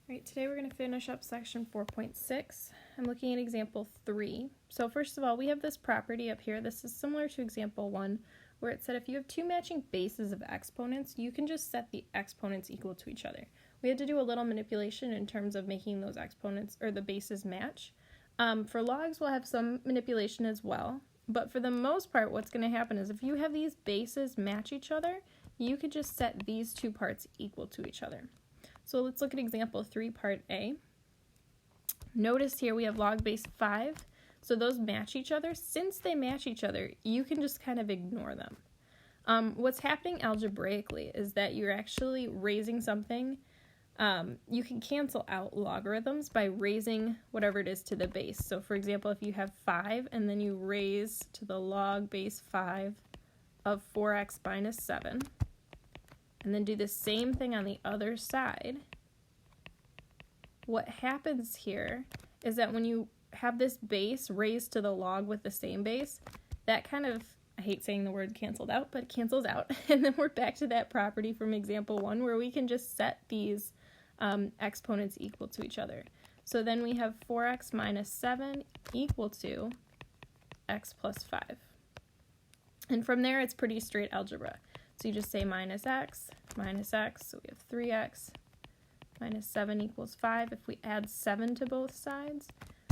Alright, today we're going to finish up section 4.6. I'm looking at example 3. So first of all, we have this property up here. This is similar to example 1, where it said if you have two matching bases of exponents, you can just set the exponents equal to each other. We had to do a little manipulation in terms of making those exponents, or the bases, match. For logs, we'll have some manipulation as well, but for the most part, what's going to happen is if you have these bases match each other, you could just set these two parts equal to each other. So let's look at example 3, part A. Notice here we have log base 5, so those match each other. Since they match each other, you can just kind of ignore them. What's happening algebraically is that you're actually raising something. You can cancel out logarithms by raising whatever it is to the base. So for example, if you have 5 and then you raise to the log base 5 of 4x minus 7, and then do the same thing on the other side, what happens here is that when you have this base raised to the log with the same base, that kind of, I hate saying the word canceled out, but it cancels out. And then we're back to that property from example 1 where we can just set these exponents equal to each other. So then we have 4x minus 7 equal to x plus 5. And from there, it's pretty straight algebra. So you just say minus x, so we have 3x, minus 7 equals 5. If we add 7 to both sides,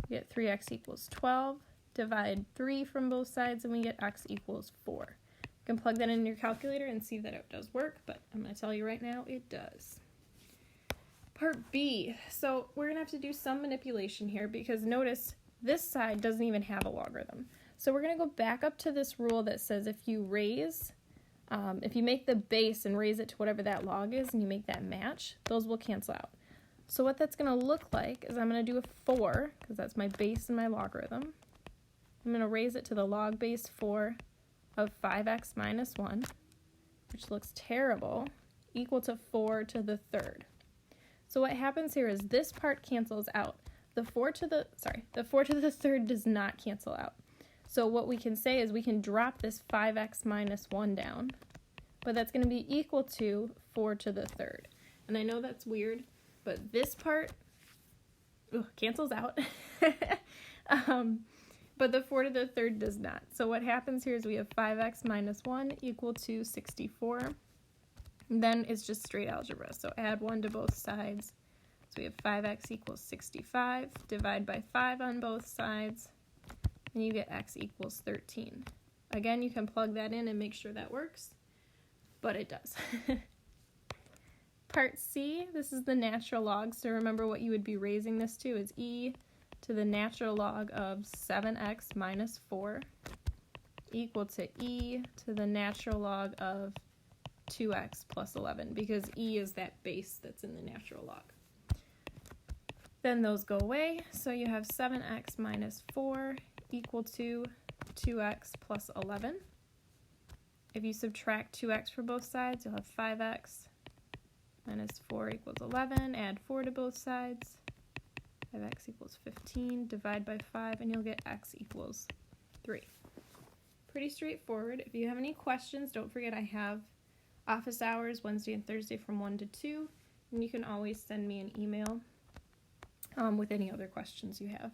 we get 3x equals 12. Divide 3 from both sides, and we get x equals 4. You can plug that in your calculator and see that it does work, but I'm going to tell you right now it does. Part B. So we're going to have to do some manipulation here because notice this side doesn't even have a logarithm. So we're going to go back up to this rule that says if you make the base and raise it to whatever that log is and you make that match, those will cancel out. So what that's going to look like is I'm going to do a 4, because that's my base and my logarithm. I'm going to raise it to the log base 4 of 5x minus 1, which looks terrible, equal to 4 to the third. So what happens here is this part cancels out. The 4 to the third does not cancel out. So what we can say is we can drop this 5x minus 1 down, but that's going to be equal to 4 to the third. And I know that's weird, but this part cancels out, but the 4 to the third does not. So what happens here is we have 5x minus 1 equal to 64. And then it's just straight algebra. So add 1 to both sides. So we have 5x equals 65. Divide by 5 on both sides. And you get x equals 13. Again, you can plug that in and make sure that works, but it does. Part C, this is the natural log, so remember what you would be raising this to is e to the natural log of 7x minus 4 equal to e to the natural log of 2x plus 11, because e is that base that's in the natural log. Then those go away, so you have 7x minus 4 equal to 2x plus 11. If you subtract 2x from both sides, you'll have 5x minus 4 equals 11. Add 4 to both sides. 5x equals 15. Divide by 5, and you'll get x equals 3. Pretty straightforward. If you have any questions, don't forget I have office hours Wednesday and Thursday from 1 to 2, and you can always send me an email with any other questions you have.